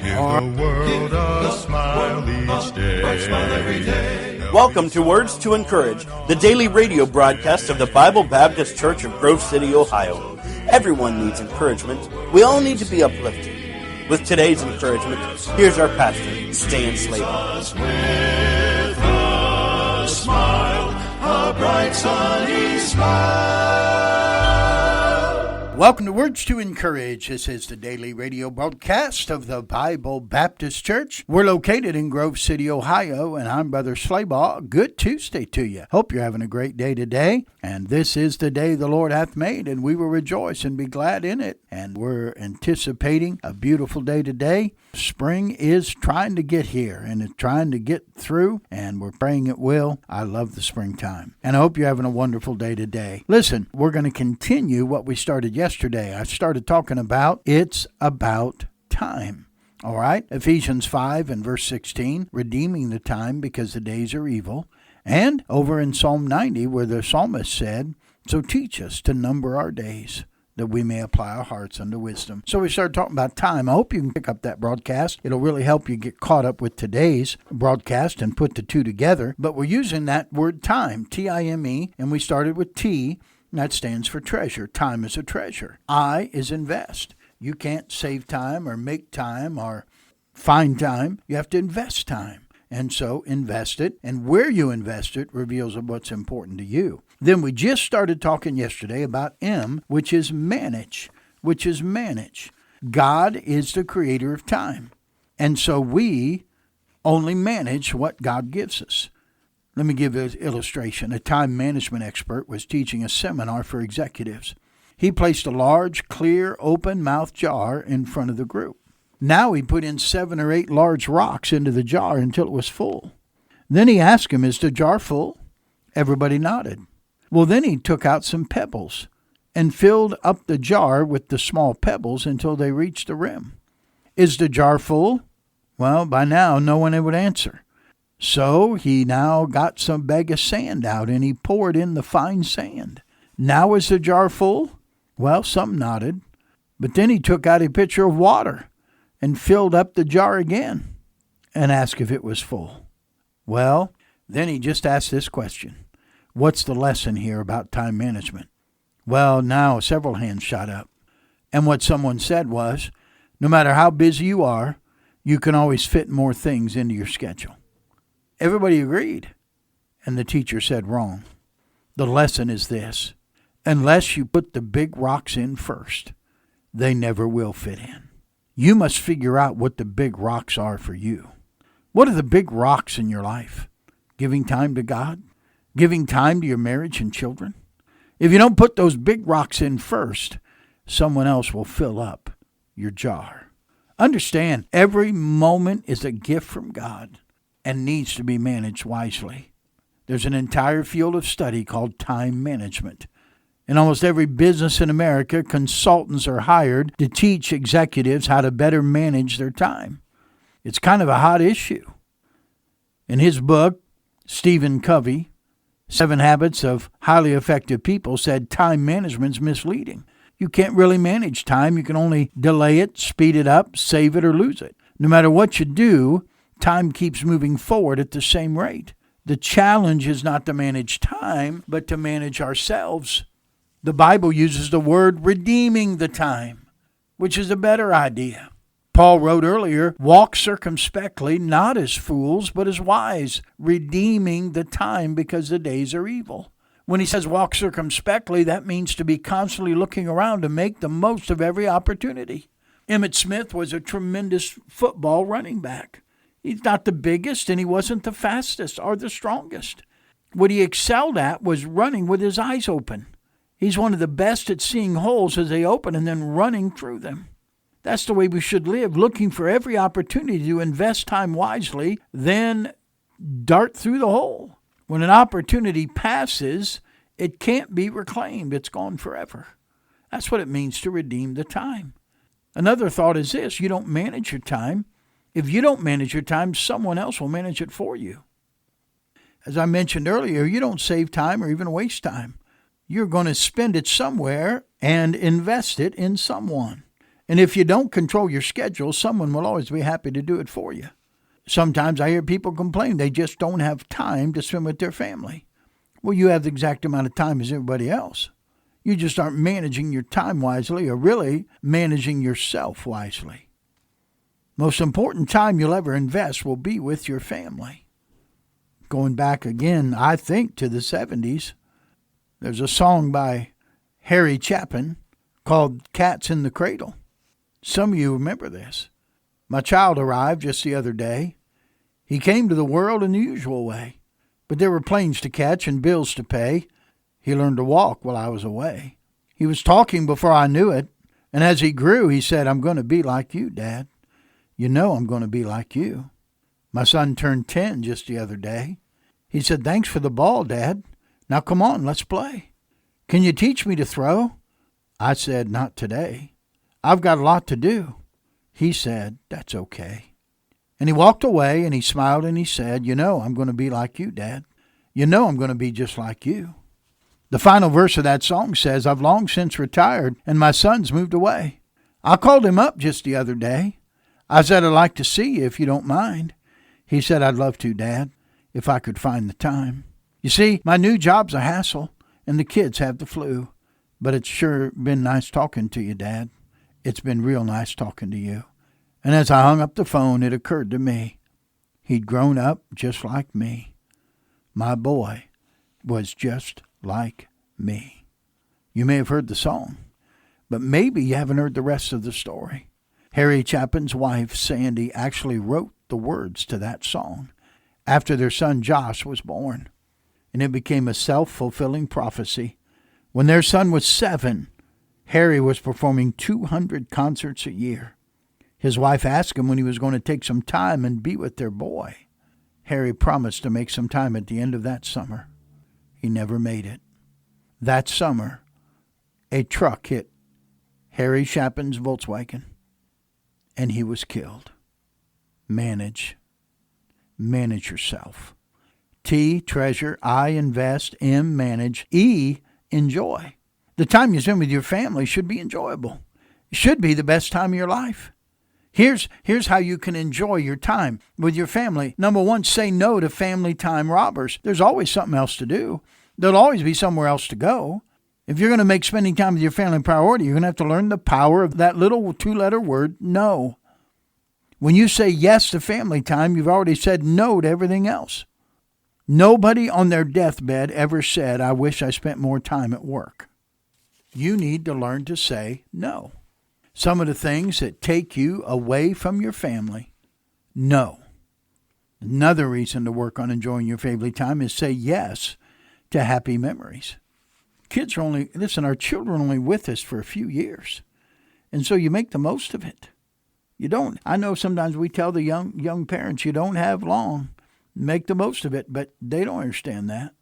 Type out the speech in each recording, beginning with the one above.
Give the world a smile each day. Welcome to Words to Encourage, the daily radio broadcast of the Bible Baptist Church of Grove City, Ohio. Everyone needs encouragement. We all need to be uplifted. With today's encouragement, here's our pastor, Stan Slater. With a smile, a bright sunny smile. Welcome to Words to Encourage. This is the daily radio broadcast of the Bible Baptist Church. We're located in Grove City, Ohio, and I'm Brother Slabaugh. Good Tuesday to you. Hope you're having a great day today. And this is the day the Lord hath made, and we will rejoice and be glad in it. And we're anticipating a beautiful day today. Spring is trying to get here, and it's trying to get through, and we're praying it will. I love the springtime. And I hope you're having a wonderful day today. Listen, we're going to continue what we started yesterday. I started talking about it's about time. All right? Ephesians 5 and verse 16, redeeming the time because the days are evil. And over in Psalm 90 where the psalmist said, so teach us to number our days, that we may apply our hearts unto wisdom. So we started talking about time. I hope you can pick up that broadcast. It'll really help you get caught up with today's broadcast and put the two together. But we're using that word time, T-I-M-E, and we started with T, and that stands for treasure. Time is a treasure. I is invest. You can't save time or make time or find time. You have to invest time. And so invest it, and where you invest it reveals what's important to you. Then we just started talking yesterday about M, which is manage, God is the creator of time. And so we only manage what God gives us. Let me give an illustration. A time management expert was teaching a seminar for executives. He placed a large, clear, open-mouthed jar in front of the group. Now he put in 7 or 8 large rocks into the jar until it was full. Then he asked him, is the jar full? Everybody nodded. Well, then he took out some pebbles and filled up the jar with the small pebbles until they reached the rim. Is the jar full? Well, by now, no one would answer. So he now got some bag of sand out and he poured in the fine sand. Now is the jar full? Well, some nodded. But then he took out a pitcher of water and filled up the jar again and asked if it was full. Well, then he just asked this question. What's the lesson here about time management? Well, now several hands shot up. And what someone said was, no matter how busy you are, you can always fit more things into your schedule. Everybody agreed. And the teacher said, wrong. The lesson is this. Unless you put the big rocks in first, they never will fit in. You must figure out what the big rocks are for you. What are the big rocks in your life? Giving time to God? Giving time to your marriage and children? If you don't put those big rocks in first, someone else will fill up your jar. Understand, every moment is a gift from God and needs to be managed wisely. There's an entire field of study called time management. In almost every business in America, consultants are hired to teach executives how to better manage their time. It's kind of a hot issue. In his book, Stephen Covey, 7 Habits of Highly Effective People, said time management's misleading. You can't really manage time. You can only delay it, speed it up, save it, or lose it. No matter what you do, time keeps moving forward at the same rate. The challenge is not to manage time, but to manage ourselves. The Bible uses the word redeeming the time, which is a better idea. Paul wrote earlier, walk circumspectly, not as fools, but as wise, redeeming the time because the days are evil. When he says walk circumspectly, that means to be constantly looking around to make the most of every opportunity. Emmitt Smith was a tremendous football running back. He's not the biggest, and he wasn't the fastest or the strongest. What he excelled at was running with his eyes open. He's one of the best at seeing holes as they open and then running through them. That's the way we should live, looking for every opportunity to invest time wisely, then dart through the hole. When an opportunity passes, it can't be reclaimed. It's gone forever. That's what it means to redeem the time. Another thought is this: you don't manage your time. If you don't manage your time, someone else will manage it for you. As I mentioned earlier, you don't save time or even waste time. You're going to spend it somewhere and invest it in someone. And if you don't control your schedule, someone will always be happy to do it for you. Sometimes I hear people complain they just don't have time to spend with their family. Well, you have the exact amount of time as everybody else. You just aren't managing your time wisely, or really managing yourself wisely. Most important time you'll ever invest will be with your family. Going back again, I think, to the 70s, there's a song by Harry Chapin called Cats in the Cradle. Some of you remember this. My child arrived just the other day. He came to the world in the usual way, but there were planes to catch and bills to pay. He learned to walk while I was away. He was talking before I knew it, and as he grew, he said, "I'm going to be like you, Dad. You know I'm going to be like you." My son turned 10 just the other day. He said, "Thanks for the ball, Dad. Now come on, let's play. Can you teach me to throw?" I said, "Not today. I've got a lot to do." He said, "That's okay." And he walked away and he smiled and he said, "You know I'm going to be like you, Dad. You know I'm going to be just like you." The final verse of that song says, "I've long since retired and my son's moved away." I called him up just the other day. I said, "I'd like to see you if you don't mind." He said, "I'd love to, Dad, if I could find the time." You see, my new job's a hassle and the kids have the flu. But it's sure been nice talking to you, Dad. It's been real nice talking to you. And as I hung up the phone, it occurred to me, he'd grown up just like me. My boy was just like me. You may have heard the song, but maybe you haven't heard the rest of the story. Harry Chapin's wife, Sandy, actually wrote the words to that song after their son Josh was born. And it became a self-fulfilling prophecy. When their son was 7, Harry was performing 200 concerts a year. His wife asked him when he was going to take some time and be with their boy. Harry promised to make some time at the end of that summer. He never made it. That summer, a truck hit Harry Chapin's Volkswagen, and he was killed. Manage. Manage yourself. T, treasure. I, invest. M, manage. E, enjoy. The time you spend with your family should be enjoyable. It should be the best time of your life. Here's how you can enjoy your time with your family. Number 1, say no to family time robbers. There's always something else to do. There'll always be somewhere else to go. If you're going to make spending time with your family a priority, you're going to have to learn the power of that little 2-letter word, no. When you say yes to family time, you've already said no to everything else. Nobody on their deathbed ever said, "I wish I spent more time at work." You need to learn to say no. Some of the things that take you away from your family, no. Another reason to work on enjoying your family time is say yes to happy memories. Our children are only with us for a few years. And so you make the most of it. I know sometimes we tell the young parents, you don't have long. Make the most of it, but they don't understand that.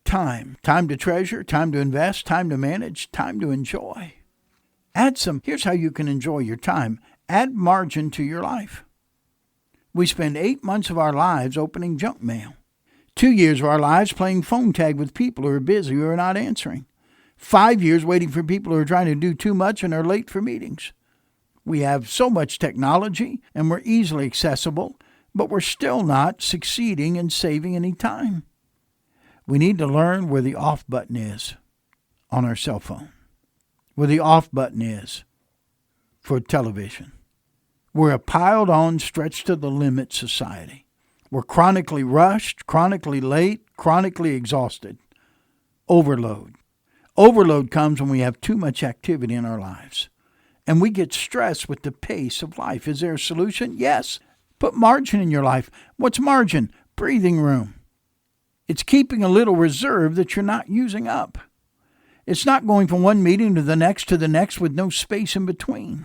Time to treasure, time to invest, time to manage, time to enjoy. Here's how you can enjoy your time. Add margin to your life. We spend 8 months of our lives opening junk mail. 2 years of our lives playing phone tag with people who are busy or are not answering. 5 years waiting for people who are trying to do too much and are late for meetings. We have so much technology and we're easily accessible, but we're still not succeeding in saving any time. We need to learn where the off button is on our cell phone, where the off button is for television. We're a piled on, stretched to the limit society. We're chronically rushed, chronically late, chronically exhausted. Overload. Overload comes when we have too much activity in our lives. And we get stressed with the pace of life. Is there a solution? Yes. Put margin in your life. What's margin? Breathing room. It's keeping a little reserve that you're not using up. It's not going from one meeting to the next with no space in between.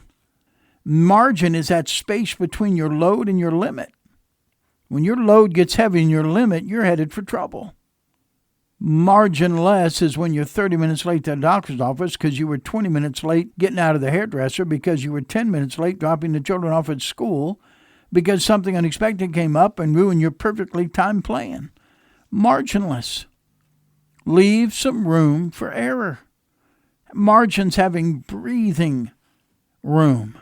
Margin is that space between your load and your limit. When your load gets heavy and your limit, you're headed for trouble. Marginless is when you're 30 minutes late to the doctor's office because you were 20 minutes late getting out of the hairdresser, because you were 10 minutes late dropping the children off at school, because something unexpected came up and ruined your perfectly timed plan. Marginless. Leave some room for error. Margin's having breathing room,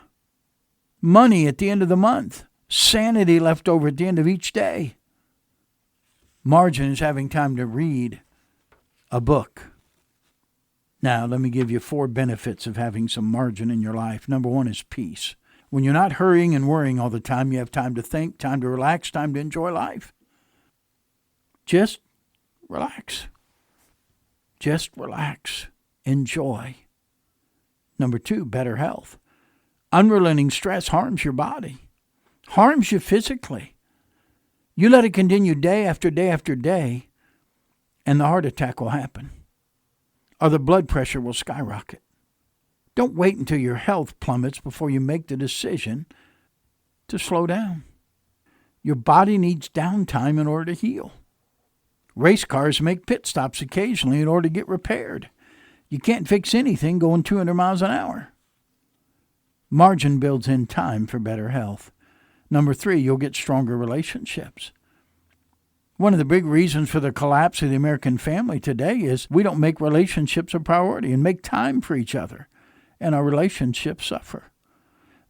money at the end of the month, sanity left over at the end of each day. Margin is having time to read a book. Now, let me give you 4 benefits of having some margin in your life. Number 1 is peace. When you're not hurrying and worrying all the time, you have time to think, time to relax, time to enjoy life. Just relax. Just relax. Enjoy. Number 2, better health. Unrelenting stress harms your body, harms you physically. You let it continue day after day after day, and the heart attack will happen, or the blood pressure will skyrocket. Don't wait until your health plummets before you make the decision to slow down. Your body needs downtime in order to heal. Race cars make pit stops occasionally in order to get repaired. You can't fix anything going 200 miles an hour. Margin builds in time for better health. Number 3, you'll get stronger relationships. One of the big reasons for the collapse of the American family today is we don't make relationships a priority and make time for each other, and our relationships suffer.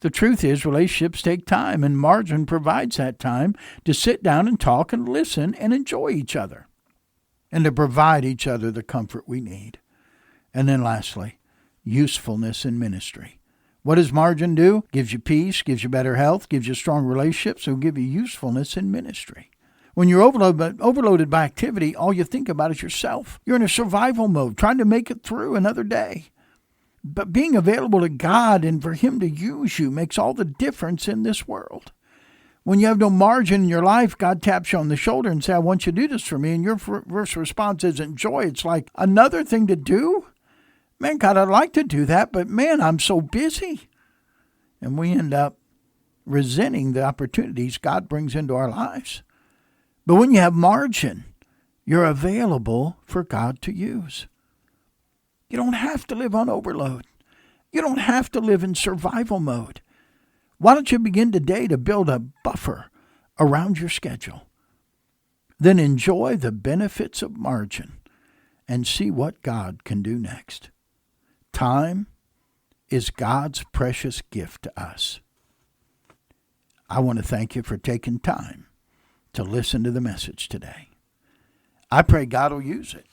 The truth is, relationships take time, and margin provides that time to sit down and talk and listen and enjoy each other, and to provide each other the comfort we need. And then lastly, usefulness in ministry. What does margin do? Gives you peace, gives you better health, gives you strong relationships, it will give you usefulness in ministry. When you're overloaded by activity, all you think about is yourself. You're in a survival mode, trying to make it through another day. But being available to God and for Him to use you makes all the difference in this world. When you have no margin in your life, God taps you on the shoulder and says, I want you to do this for me. And your first response isn't joy. It's like, another thing to do? Man, God, I'd like to do that, but man, I'm so busy. And we end up resenting the opportunities God brings into our lives. But when you have margin, you're available for God to use. You don't have to live on overload. You don't have to live in survival mode. Why don't you begin today to build a buffer around your schedule? Then enjoy the benefits of margin and see what God can do next. Time is God's precious gift to us. I want to thank you for taking time to listen to the message today. I pray God will use it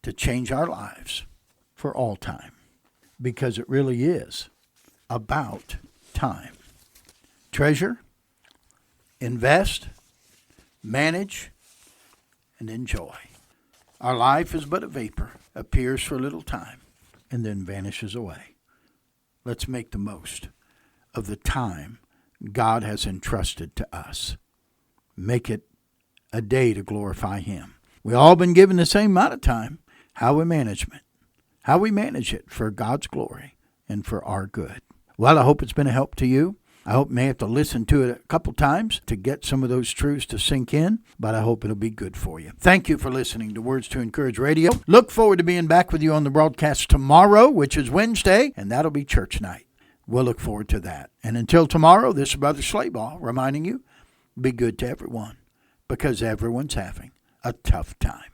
to change our lives for all time, because it really is about time. Treasure, invest, manage, and enjoy. Our life is but a vapor, appears for a little time, and then vanishes away. Let's make the most of the time God has entrusted to us. Make it a day to glorify Him. We've all been given the same amount of time. How we manage it for God's glory and for our good. Well, I hope it's been a help to you. I hope you may have to listen to it a couple times to get some of those truths to sink in, but I hope it'll be good for you. Thank you for listening to Words to Encourage Radio. Look forward to being back with you on the broadcast tomorrow, which is Wednesday, and that'll be church night. We'll look forward to that. And until tomorrow, this is Brother Slayball reminding you, be good to everyone, because everyone's having a tough time.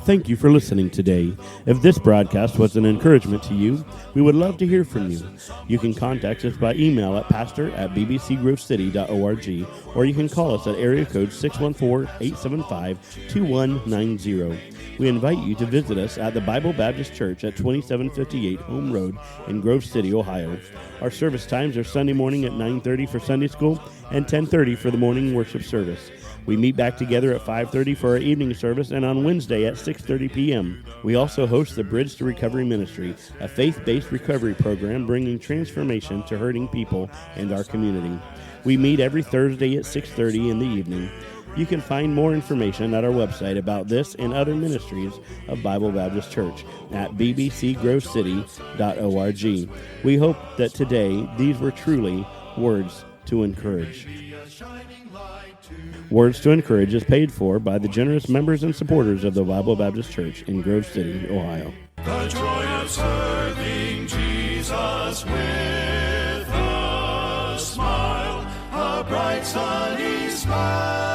Thank you for listening today. If this broadcast was an encouragement to you, we would love to hear from you. You can contact us by email at pastor@bbcgrovecity.org, or you can call us at area code 614-875-2190. We invite you to visit us at the Bible Baptist Church at 2758 Home Road in Grove City, Ohio. Our service times are Sunday morning at 9:30 for Sunday school and 10:30 for the morning worship service. We meet back together at 5:30 for our evening service and on Wednesday at 6:30 p.m. We also host the Bridge to Recovery Ministry, a faith-based recovery program bringing transformation to hurting people and our community. We meet every Thursday at 6:30 in the evening. You can find more information at our website about this and other ministries of Bible Baptist Church at bbcgrovecity.org. We hope that today these were truly words to encourage. Words to Encourage is paid for by the generous members and supporters of the Bible Baptist Church in Grove City, Ohio. The joy of serving Jesus with a smile, a bright sunny smile.